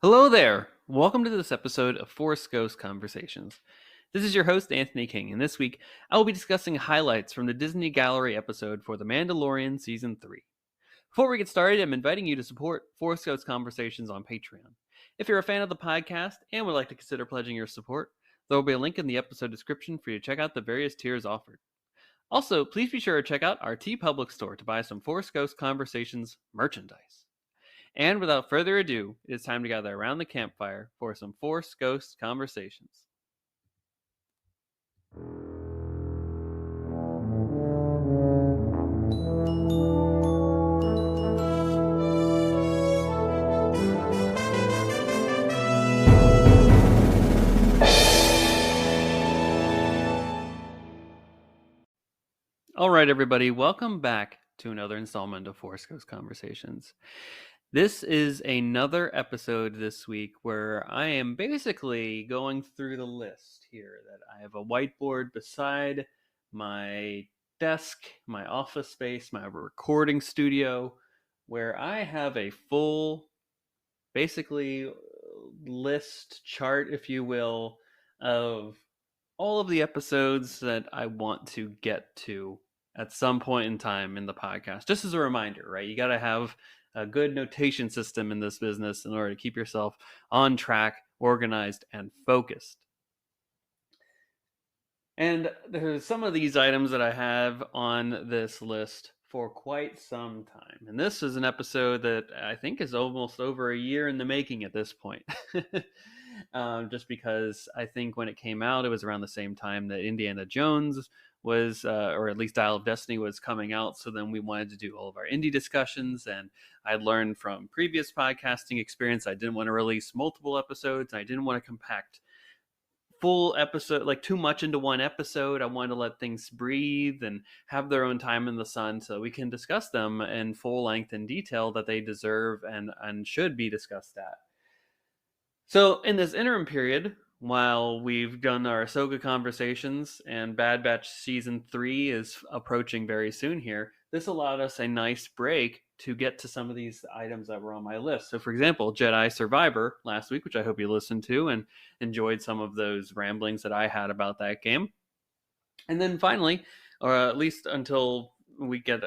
Hello there! Welcome to this episode of Force Ghost Conversations. This is your host, Anthony King, and this week I will be discussing highlights from the Disney Gallery episode for The Mandalorian Season 3. Before we get started, I'm inviting you to support Force Ghost Conversations on Patreon. If you're a fan of the podcast and would like to consider pledging your support, there will be a link in the episode description for you to check out the various tiers offered. Also, please be sure to check out our TeePublic store to buy some Force Ghost Conversations merchandise. And without further ado, it is time to gather around the campfire for some Force Ghost conversations. All right, everybody, welcome back to another installment of Force Ghost Conversations. This is another episode this week where I am basically going through the list here. That I have a whiteboard beside my desk, my office space, my recording studio, where I have a full, basically, list chart, if you will, of all of the episodes that I want to get to at some point in time in the podcast. Just as a reminder, right? You got to have a good notation system in this business in order to keep yourself on track, organized, and focused. And there's some of these items that I have on this list for quite some time. And this is an episode that I think is almost over a year in the making at this point. Just because I think when it came out, it was around the same time that Indiana Jones was, or at least Dial of Destiny was coming out. So then we wanted to do all of our indie discussions. And I learned from previous podcasting experience, I didn't want to release multiple episodes. I didn't want to compact full episode, like too much into one episode. I wanted to let things breathe and have their own time in the sun so we can discuss them in full length and detail that they deserve and should be discussed at. So in this interim period, while we've done our Ahsoka conversations and Bad Batch Season 3 is approaching very soon here, this allowed us a nice break to get to some of these items that were on my list. So for example, Jedi Survivor last week, which I hope you listened to and enjoyed some of those ramblings that I had about that game. And then finally, or at least until we get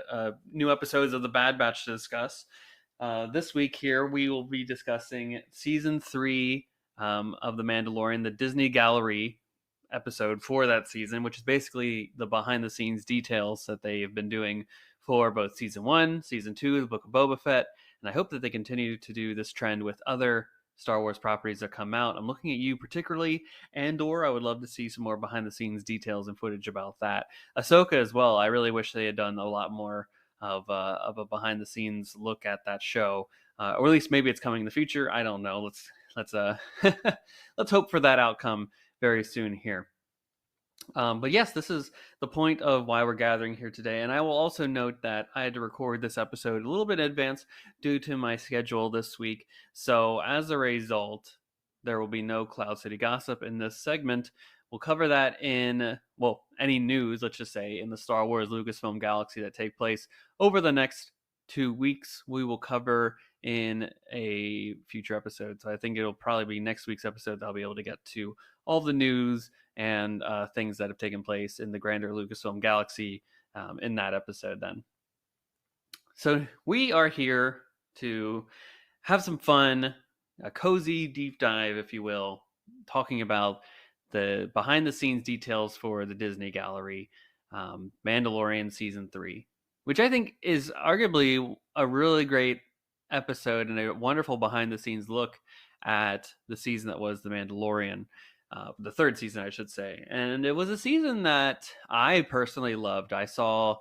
new episodes of the Bad Batch to discuss, this week here we will be discussing Season 3 of The Mandalorian, the Disney Gallery episode for that season, which is basically the behind-the-scenes details that they've been doing for both Season 1, Season 2, The Book of Boba Fett, and I hope that they continue to do this trend with other Star Wars properties that come out. I'm looking at you particularly, Andor. I would love to see some more behind-the-scenes details and footage about that. Ahsoka as well. I really wish they had done a lot more of a behind-the-scenes look at that show, or at least maybe it's coming in the future. I don't know. Let's let's hope for that outcome very soon here. But yes, this is the point of why we're gathering here today. And I will also note that I had to record this episode a little bit in advance due to my schedule this week. So as a result, there will be no Cloud City Gossip in this segment. We'll cover that in, well, any news, let's just say, in the Star Wars Lucasfilm galaxy that take place over the next 2 weeks. We will cover in a future episode. So I think it'll probably be next week's episode that I'll be able to get to all the news and things that have taken place in the grander Lucasfilm galaxy in that episode then. So we are here to have some fun, a cozy deep dive, if you will, talking about the behind-the-scenes details for the Disney Gallery, Mandalorian Season 3, which I think is arguably a really great episode and a wonderful behind-the-scenes look at the season that was The Mandalorian. The third season, I should say. And it was a season that I personally loved. I saw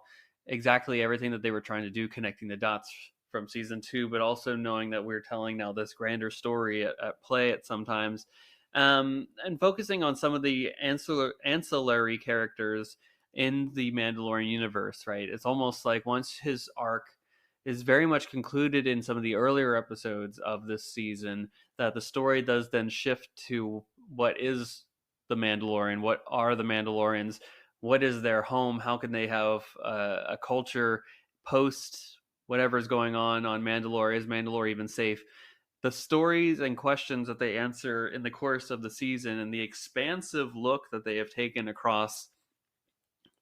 exactly everything that they were trying to do, connecting the dots from season 2, but also knowing that we're telling now this grander story at play at sometimes, and focusing on some of the ancillary characters in the Mandalorian universe, right? It's almost like once his arc is very much concluded in some of the earlier episodes of this season, that the story does then shift to what is the Mandalorian, what are the Mandalorians, what is their home, how can they have a culture post whatever's going on Mandalore, is Mandalore even safe? the stories and questions that they answer in the course of the season, and the expansive look that they have taken across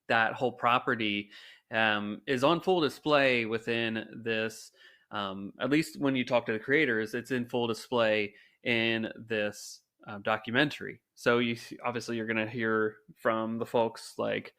that whole property is on full display within this. At least when you talk to the creators, it's in full display in this documentary. So obviously you're going to hear from the folks like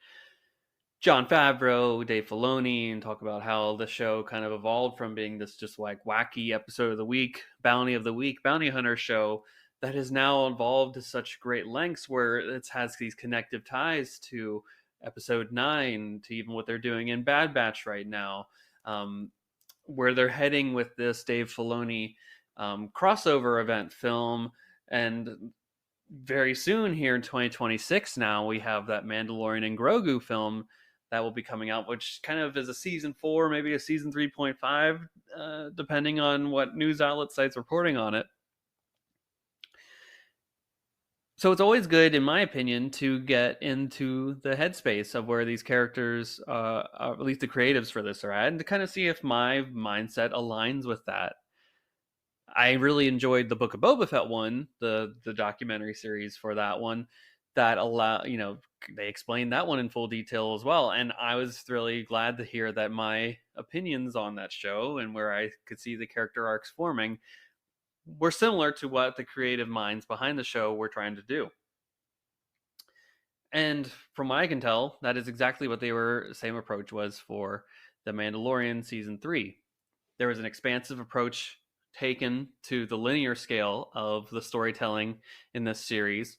Jon Favreau, Dave Filoni, and talk about how the show kind of evolved from being this just like wacky episode of the week, bounty of the week, bounty hunter show that has now evolved to such great lengths where it has these connective ties to episode 9, to even what they're doing in Bad Batch right now, where they're heading with this Dave Filoni crossover event film. And very soon here in 2026 now, we have that Mandalorian and Grogu film that will be coming out, which kind of is a season 4, maybe a season 3.5, depending on what news outlet sites reporting on it. So it's always good, in my opinion, to get into the headspace of where these characters, at least the creatives for this, are at, and to kind of see if my mindset aligns with that. I really enjoyed the Book of Boba Fett one, the documentary series for that one. That they explained that one in full detail as well, and I was really glad to hear that my opinions on that show and where I could see the character arcs forming were similar to what the creative minds behind the show were trying to do. And from what I can tell, that is exactly what same approach was for The Mandalorian season 3. There was an expansive approach taken to the linear scale of the storytelling in this series.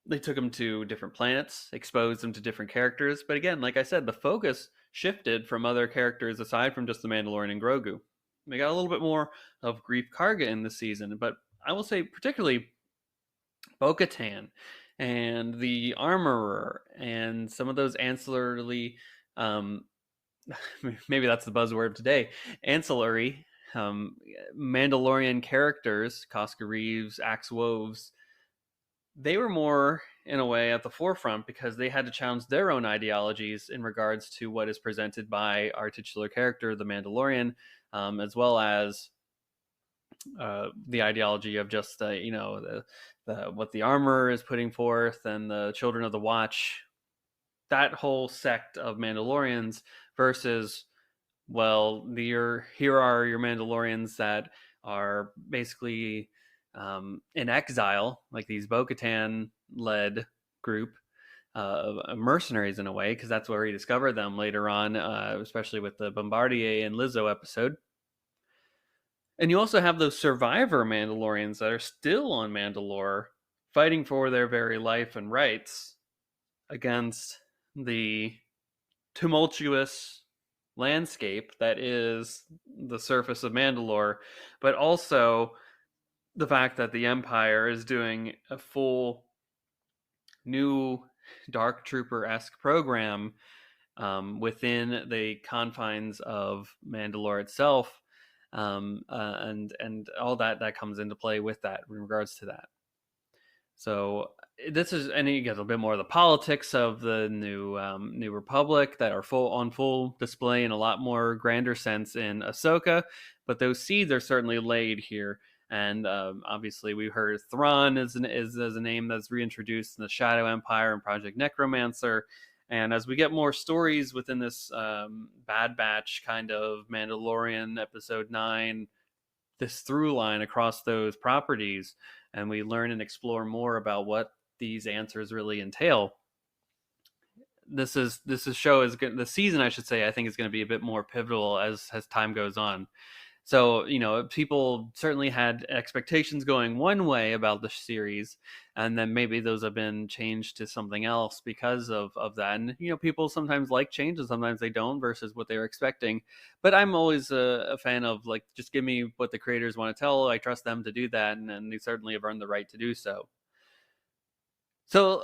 They took them to different planets, exposed them to different characters, but again, like I said, the focus shifted from other characters aside from just the Mandalorian and Grogu. We got a little bit more of Greef Karga in the season, but I will say particularly Bo-Katan and the Armorer and some of those ancillary, maybe that's the buzzword today, ancillary Mandalorian characters, Koska Reeves, Axe Woves, they were more, in a way, at the forefront because they had to challenge their own ideologies in regards to what is presented by our titular character, the Mandalorian, as well as the ideology of just what the Armorer is putting forth and the Children of the Watch. That whole sect of Mandalorians versus, well, here are your Mandalorians that are basically in exile, like these Bo-Katan led group of mercenaries in a way, because that's where he discovered them later on, especially with the Bombardier and Lizzo episode. And you also have those survivor Mandalorians that are still on Mandalore, fighting for their very life and rights against the tumultuous landscape that is the surface of Mandalore, but also the fact that the Empire is doing a full new Dark Trooper-esque program within the confines of Mandalore itself, and all that comes into play with that in regards to that. So this is, and you get a bit more of the politics of the new Republic that are on full display in a lot more grander sense in Ahsoka, but those seeds are certainly laid here. And obviously, we heard Thrawn is a name that's reintroduced in the Shadow Empire and Project Necromancer. And as we get more stories within this Bad Batch kind of Mandalorian Episode 9, this through line across those properties, and we learn and explore more about what these answers really entail, this show is good. The season, I should say, I think is going to be a bit more pivotal as time goes on. So, people certainly had expectations going one way about the series, and then maybe those have been changed to something else because of that. And, people sometimes like change and sometimes they don't versus what they were expecting. But I'm always a fan of, like, just give me what the creators want to tell. I trust them to do that, and they certainly have earned the right to do so. So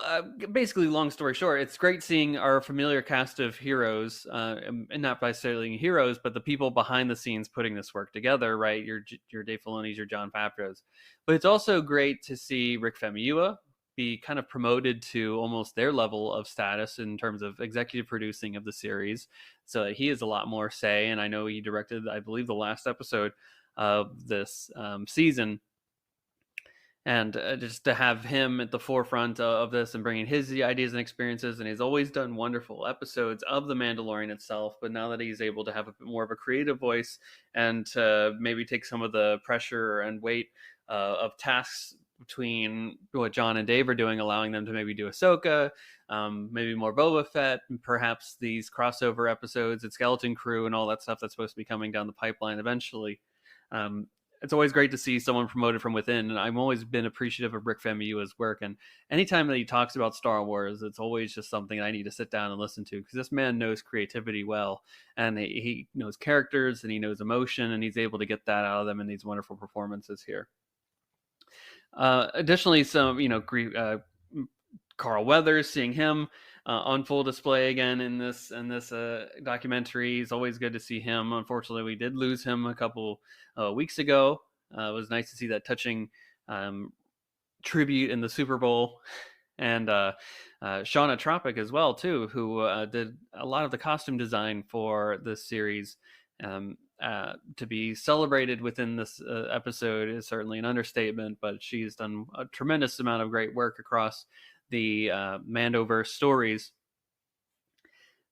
basically, long story short, it's great seeing our familiar cast of heroes, and not necessarily heroes, but the people behind the scenes putting this work together, right? Your Dave Filoni's, your Jon Favreau's. But it's also great to see Rick Famuyiwa be kind of promoted to almost their level of status in terms of executive producing of the series. So he has a lot more say, and I know he directed, I believe, the last episode. of this season. And just to have him at the forefront of this and bringing his ideas and experiences, and he's always done wonderful episodes of the Mandalorian itself, but now that he's able to have a bit more of a creative voice and to maybe take some of the pressure and weight of tasks between what John and Dave are doing, allowing them to maybe do Ahsoka, maybe more Boba Fett, and perhaps these crossover episodes and Skeleton Crew and all that stuff that's supposed to be coming down the pipeline eventually. um, it's always great to see someone promoted from within, and I've always been appreciative of Rick Famuyiwa's work. And anytime that he talks about Star Wars, it's always just something I need to sit down and listen to, because this man knows creativity well, and he knows characters and he knows emotion, and he's able to get that out of them in these wonderful performances here. Additionally, some Carl Weathers, seeing him on full display again in this documentary is always good to see him. Unfortunately, we did lose him a couple weeks ago. It was nice to see that touching tribute in the Super Bowl. And Shawna Trpcic as well too, who did a lot of the costume design for this series. To be celebrated within this episode is certainly an understatement, but she's done a tremendous amount of great work across the Mandoverse stories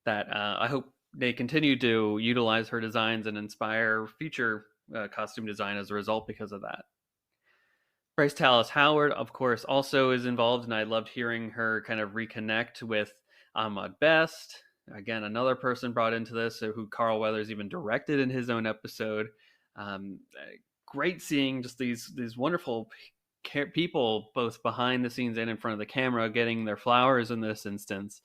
that I hope they continue to utilize her designs and inspire future costume design as a result because of that. Bryce Dallas Howard, of course, also is involved, and I loved hearing her kind of reconnect with Ahmed Best. Again, another person brought into this, who Carl Weathers even directed in his own episode. Great seeing just these wonderful people, both behind the scenes and in front of the camera, getting their flowers in this instance,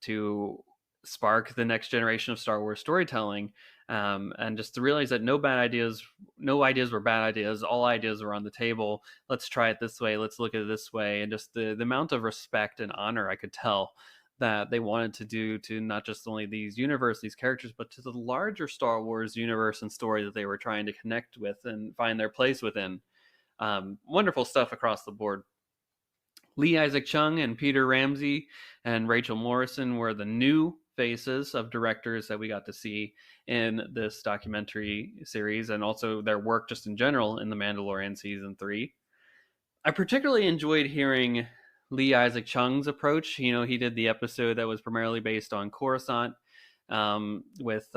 to spark the next generation of Star Wars storytelling. And just to realize that no ideas were bad ideas. All ideas were on the table. Let's try it this way. Let's look at it this way. And just the amount of respect and honor I could tell that they wanted to do to not just only these characters, but to the larger Star Wars universe and story that they were trying to connect with and find their place within. Wonderful stuff across the board. Lee Isaac Chung and Peter Ramsey and Rachel Morrison were the new faces of directors that we got to see in this documentary series, and also their work just in general in The Mandalorian Season 3. I particularly enjoyed hearing Lee Isaac Chung's approach. He did the episode that was primarily based on Coruscant, with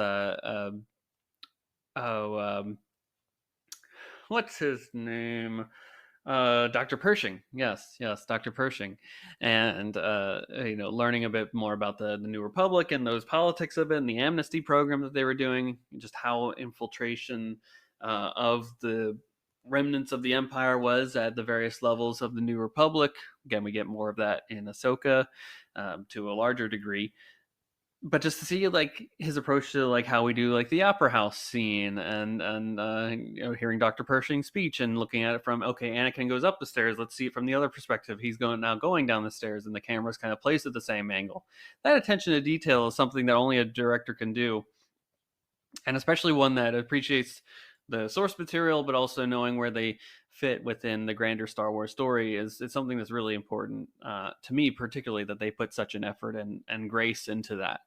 what's his name? Dr. Pershing. Yes, Dr. Pershing. And learning a bit more about the New Republic and those politics of it, and the amnesty program that they were doing, just how infiltration of the remnants of the Empire was at the various levels of the New Republic. Again, we get more of that in Ahsoka to a larger degree. But just to see his approach to how we do the opera house scene, and hearing Dr. Pershing's speech and looking at it from, okay, Anakin goes up the stairs, let's see it from the other perspective. He's going down the stairs, and the camera's kind of placed at the same angle. That attention to detail is something that only a director can do, and especially one that appreciates the source material, but also knowing where they fit within the grander Star Wars story is something that's really important to me, particularly that they put such an effort and grace into that.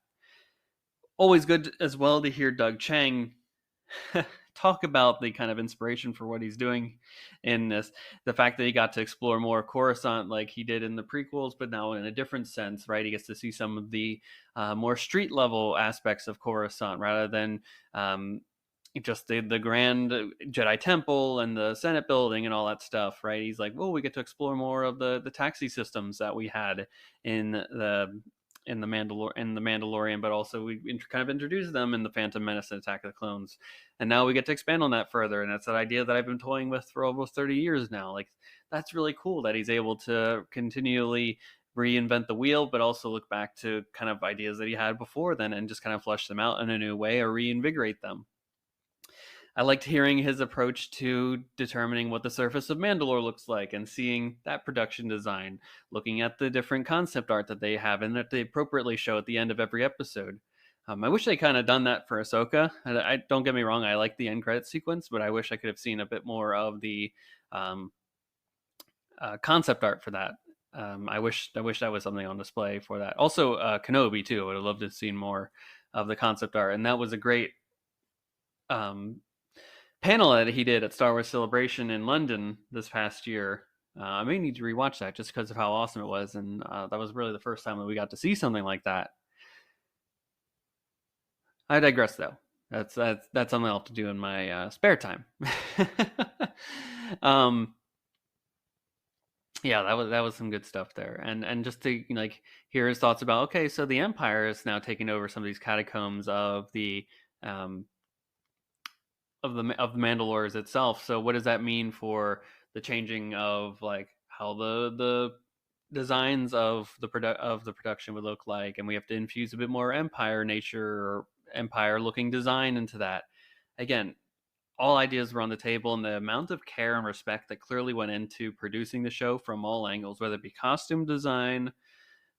Always good as well to hear Doug Chiang talk about the kind of inspiration for what he's doing in this. The fact that he got to explore more Coruscant like he did in the prequels, but now in a different sense, right? He gets to see some of the more street level aspects of Coruscant rather than just the grand Jedi Temple and the Senate building and all that stuff, right? He's like, well, we get to explore more of the taxi systems that we had in the Mandalorian, but also we kind of introduced them in the Phantom Menace and Attack of the Clones, and now we get to expand on that further. And that's that idea that I've been toying with for almost 30 years now. That's really cool that he's able to continually reinvent the wheel, but also look back to kind of ideas that he had before then and just kind of flesh them out in a new way or reinvigorate them. I liked hearing his approach to determining what the surface of Mandalore looks like and seeing that production design, looking at the different concept art that they have and that they appropriately show at the end of every episode. I wish they kind of done that for Ahsoka. I don't get me wrong, I like the end credit sequence, but I wish I could have seen a bit more of the concept art for that. I wish that was something on display for that. Also, Kenobi too. I would have loved to have seen more of the concept art, and that was a great panel that he did at Star Wars Celebration in London this past year. I may need to rewatch that just because of how awesome it was, and that was really the first time that we got to see something like that. I digress, though. That's something I'll have to do in my spare time. um, yeah, that was some good stuff there, and just to like hear his thoughts about, okay, so the Empire is now taking over some of these catacombs um, of the Mandalores itself. So what does that mean for the changing of like how the designs of the production would look like, and we have to infuse a bit more Empire nature or Empire looking design into that. Again, all ideas were on the table, and the amount of care and respect that clearly went into producing the show from all angles, whether it be costume design,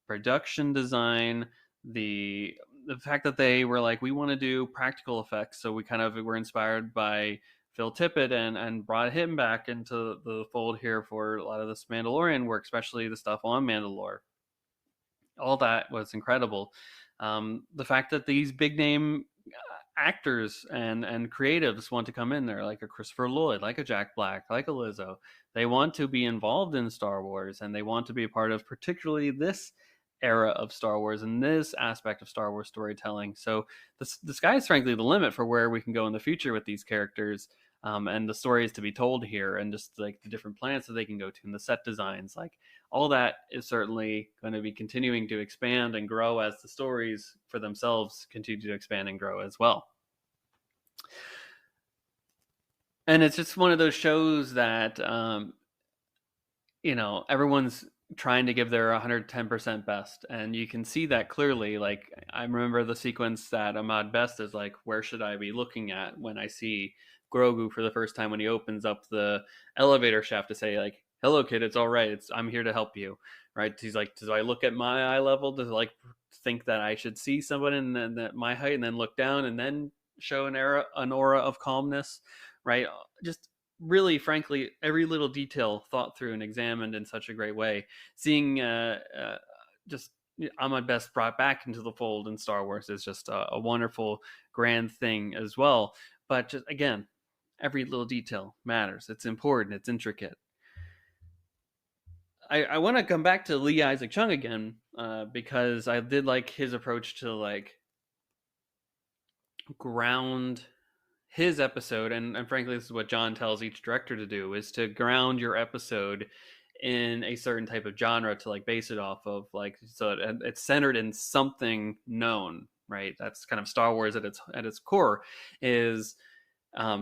production design, the the fact that they were like, we want to do practical effects, so we kind of were inspired by Phil Tippett and brought him back into the fold here for a lot of this Mandalorian work, especially the stuff on Mandalore. All that was incredible. The fact that these big name actors and creatives want to come in there, like a Christopher Lloyd, like a Jack Black, like a Lizzo. They want to be involved in Star Wars, and they want to be a part of particularly this era of Star Wars and this aspect of Star Wars storytelling. So the sky is frankly the limit for where we can go in the future with these characters. And the stories to be told here, and just like the different planets that they can go to, and the set designs, like all that is certainly going to be continuing to expand and grow as the stories for themselves continue to expand and grow as well. And it's just one of those shows that everyone's trying to give their 110% best, and you can see that clearly. Like, I remember the sequence that Ahmad Best is like, where should I be looking at when I see Grogu for the first time, when he opens up the elevator shaft to say like, hello kid, it's all right, I'm here to help you, right? He's like, do I look at my eye level to like think that I should see someone in at my height, and then look down and then show an aura of calmness, right? Just really, frankly, every little detail thought through and examined in such a great way. Seeing just Ahmad Best brought back into the fold in Star Wars is just a wonderful, grand thing as well. But just again, every little detail matters. It's important. It's intricate. I want to come back to Lee Isaac Chung again, because I did like his approach to like ground his episode, and frankly this is what John tells each director to do, is to ground your episode in a certain type of genre to like base it off of, like, so it's centered in something known, right? That's kind of Star Wars at its core, is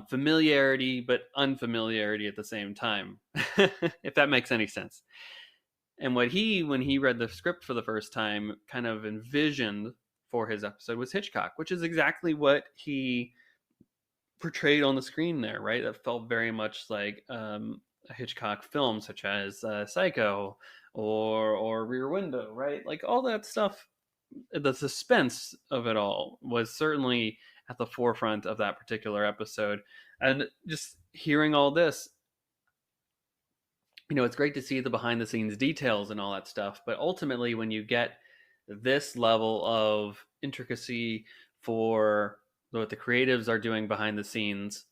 familiarity but unfamiliarity at the same time. If that makes any sense. And what when he read the script for the first time, kind of envisioned for his episode was Hitchcock, which is exactly what he portrayed on the screen there, right? That felt very much like a Hitchcock film, such as Psycho or Rear Window, right? Like all that stuff, the suspense of it all was certainly at the forefront of that particular episode. And just hearing all this, it's great to see the behind the scenes details and all that stuff. But ultimately, when you get this level of intricacy for what the creatives are doing behind the scenes,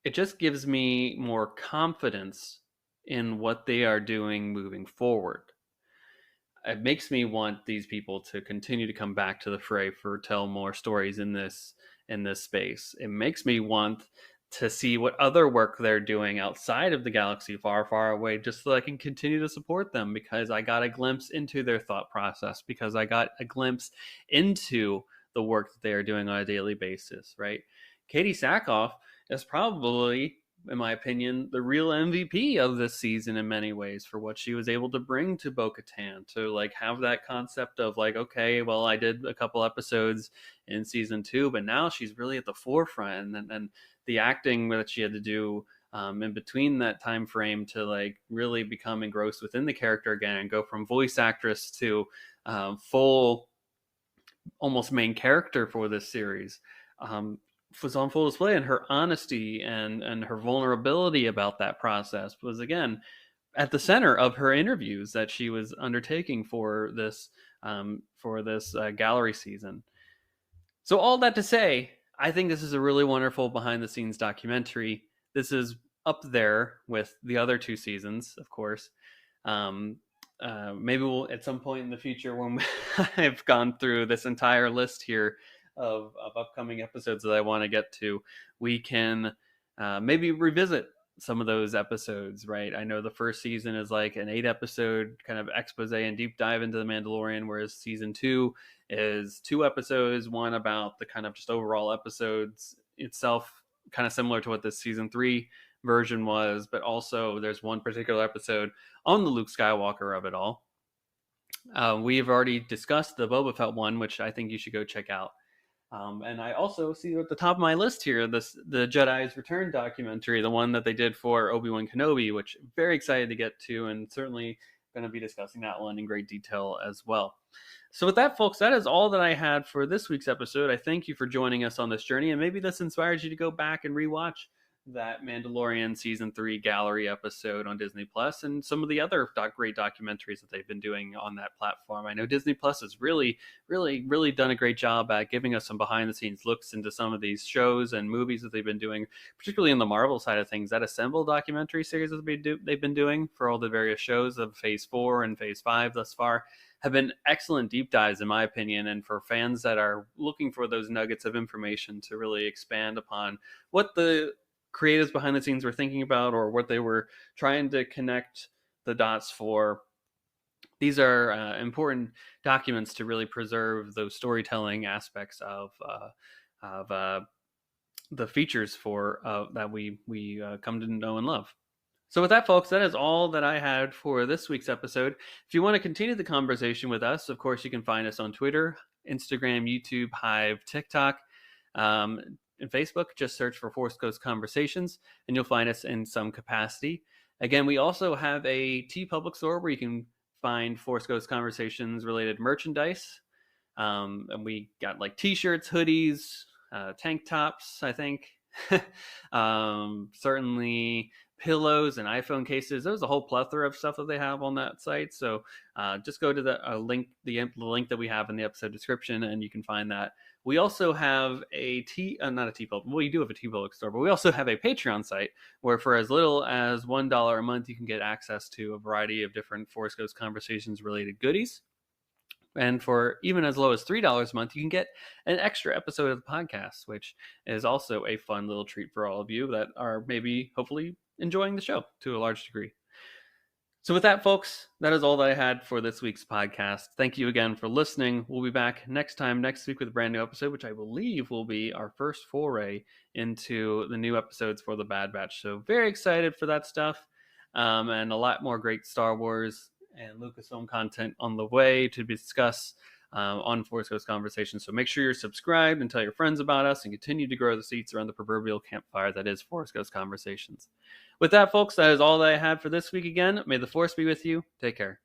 it just gives me more confidence in what they are doing moving forward. It makes me want these people to continue to come back to the fray for tell more stories in this space. It makes me want to see what other work they're doing outside of the galaxy, far, far away, just so I can continue to support them, because I got a glimpse into their thought process, because I got a glimpse into the work that they are doing on a daily basis, right? Katie Sackhoff is probably, in my opinion, the real MVP of this season in many ways, for what she was able to bring to Bo-Katan, to like have that concept of like, okay, well, I did a couple episodes in season 2, but now she's really at the forefront, and the acting that she had to do in between that time frame to like really become engrossed within the character again, and go from voice actress to full, almost main character for this series, was on full display. And her honesty and her vulnerability about that process was again at the center of her interviews that she was undertaking for this gallery season. So all that to say, I think this is a really wonderful behind the scenes documentary. This is up there with the other two seasons, of course. Um, Maybe we'll at some point in the future when I've gone through this entire list here of upcoming episodes that I want to get to, we can maybe revisit some of those episodes, right? I know the first season is like an 8 episode kind of expose and deep dive into the Mandalorian, whereas season 2 is 2 episodes, one about the kind of just overall episodes itself, kind of similar to what this season 3 version was, but also there's one particular episode on the Luke Skywalker of it all. We have already discussed the Boba Fett one, which I think you should go check out. And I also see at the top of my list here the Jedi's Return documentary, the one that they did for Obi-Wan Kenobi, which I'm very excited to get to, and certainly going to be discussing that one in great detail as well. So with that, folks, that is all that I had for this week's episode. I thank you for joining us on this journey, and maybe this inspires you to go back and rewatch that Mandalorian season 3 gallery episode on Disney Plus and some of the other great documentaries that they've been doing on that platform. I know Disney Plus has really done a great job at giving us some behind the scenes looks into some of these shows and movies that they've been doing, particularly in the Marvel side of things. That Assemble documentary series that they've been doing for all the various shows of Phase 4 and Phase 5 thus far have been excellent deep dives, in my opinion, and for fans that are looking for those nuggets of information to really expand upon what the creatives behind the scenes were thinking about or what they were trying to connect the dots for. These are important documents to really preserve those storytelling aspects of the features for that we come to know and love. So with that, folks, that is all that I had for this week's episode. If you want to continue the conversation with us, of course, you can find us on Twitter, Instagram, YouTube, Hive, TikTok, and Facebook. Just search for Force Ghost Conversations, and you'll find us in some capacity. Again, we also have a TeePublic store where you can find Force Ghost Conversations related merchandise. And we got like t-shirts, hoodies, tank tops, I think. Certainly pillows and iPhone cases. There's a whole plethora of stuff that they have on that site. So just go to the link, the link that we have in the episode description, and you can find that. We also have not a TeePublic. Well, you do have a TeePublic store, but we also have a Patreon site where for as little as $1 a month, you can get access to a variety of different Force Ghost Conversations related goodies. And for even as low as $3 a month, you can get an extra episode of the podcast, which is also a fun little treat for all of you that are maybe, hopefully, enjoying the show to a large degree. So with that, folks, that is all that I had for this week's podcast. Thank you again for listening. We'll be back next week with a brand new episode, which I believe will be our first foray into the new episodes for the Bad Batch. So very excited for that stuff, and a lot more great Star Wars and Lucasfilm content on the way to discuss on Force Ghost Conversations. So make sure you're subscribed and tell your friends about us and continue to grow the seats around the proverbial campfire that is Force Ghost Conversations. With that, folks, that is all that I had for this week again. May the Force be with you. Take care.